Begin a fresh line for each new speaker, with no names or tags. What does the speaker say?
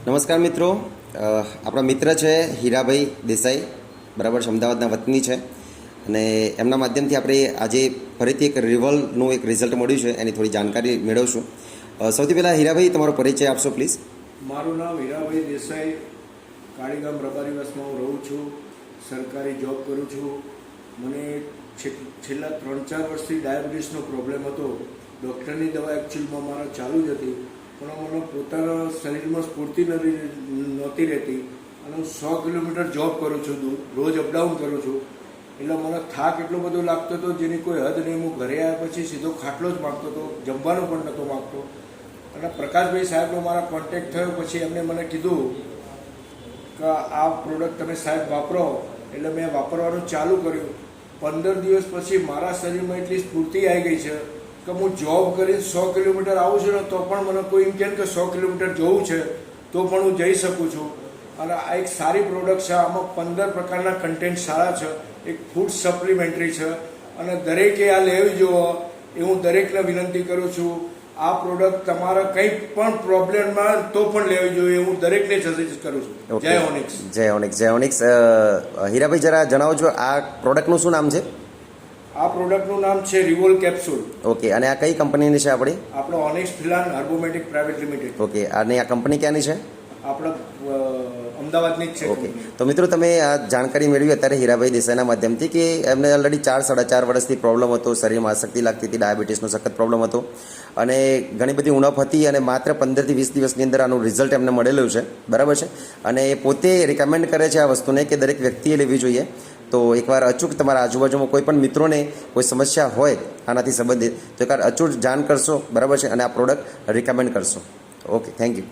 નમસ્કાર મિત્રો, આપણા મિત્ર છે હીરાભાઈ દેસાઈ, બરાબર છે, અમદાવાદના વતની છે અને એમના માધ્યમથી આપણે આજે ફરીથી એક રિવોલ્વનું એક રિઝલ્ટ મળ્યું છે એની થોડી જાણકારી મેળવશું. સૌથી પહેલાં હીરાભાઈ તમારો પરિચય આપશો પ્લીઝ.
મારું નામ હીરાભાઈ દેસાઈ, કાળીગામ રબારીવાસમાં હું રહું છું, સરકારી જોબ કરું છું. મને છેલ્લા 3-4 વર્ષથી ડાયાબિટીસનો પ્રોબ્લેમ હતો. ડૉક્ટરની દવા એકચ્યુઅલમાં મારા ચાલુ જ હતી, પણ મને પોતાના શરીરમાં સ્ફૂર્તિ નહોતી રહેતી અને હું 100 કિલોમીટર જોબ કરું છું, રોજ અપડાઉન કરું છું. એટલે મને થાક એટલો બધો લાગતો હતો જેની કોઈ હદ નહીં. હું ઘરે આવ્યા પછી સીધો ખાટલો જ માગતો હતો, જમવાનો પણ નહોતો માગતો. અને પ્રકાશભાઈ સાહેબનો મારા કોન્ટેક્ટ થયો પછી એમને મને કીધું કે આ પ્રોડક્ટ તમે સાહેબ વાપરો. એટલે મેં વાપરવાનું ચાલુ કર્યું. 15 દિવસ પછી મારા શરીરમાં એટલી સ્ફૂર્તિ આવી ગઈ છે કે હું જોબ કરીને 100 કિલોમીટર આવું છું ને તો પણ મને કોઈ એમ કહે કે 100 કિલોમીટર જવું છે તો પણ હું જઈ શકું છું. અને આ એક સારી પ્રોડક્ટ છે. આમાં 15 પ્રકારના કન્ટેન્ટ સારા છે. એક ફૂડ સપ્લિમેન્ટરી છે અને દરેકે આ લેવી જુઓ એ હું દરેકને વિનંતી કરું છું. આ પ્રોડક્ટ તમારા કંઈ પણ પ્રોબ્લેમમાં તો પણ લેવી જોઈએ હું દરેકને સજેસ્ટ કરું છું. જય ઓનિક્સ.
જય ઓનિક્સ. જય ઓનિક્સ. હીરાભાઈ જરા જણાવજો આ પ્રોડક્ટનું શું નામ છે?
આ પ્રોડક્ટનું નામ છે રિવોલ કેપ્સ્યુલ.
ઓકે, અને આ કઈ કંપનીની છે આપણી?
આપણે ઓનિક્સ ફિલાન હર્બોમેટિક પ્રાઇવેટ લિમિટેડ.
ઓકે, અને આ કંપની ક્યાંની છે?
આપણે અમદાવાદની જ છે.
ઓકે, તો મિત્રો તમે આ જાણકારી મેળવી અત્યારે હીરાભાઈ દેસાઈના માધ્યમથી કે એમને ઓલરેડી 4-4.5 વર્ષથી પ્રોબ્લેમ હતો, શરીરમાં આસક્તિ લાગતી હતી, ડાયાબિટીસનો સખત પ્રોબ્લેમ હતો અને ઘણી બધી ઉણપ હતી અને માત્ર 15 થી 20 દિવસની અંદર આનું રિઝલ્ટ એમને મળેલું છે, બરાબર છે. અને એ પોતે રિકમેન્ડ કરે છે આ વસ્તુને કે દરેક વ્યક્તિએ લેવી જોઈએ. તો એકવાર અચૂક તમારા આજુબાજુમાં કોઈ પણ મિત્રોને કોઈ સમસ્યા હોય આનાથી સંબંધિત તો એકવાર અચૂક જાણ કરશો, બરાબર છે, અને આ પ્રોડક્ટ રિકમેન્ડ કરશો. Okay, thank you.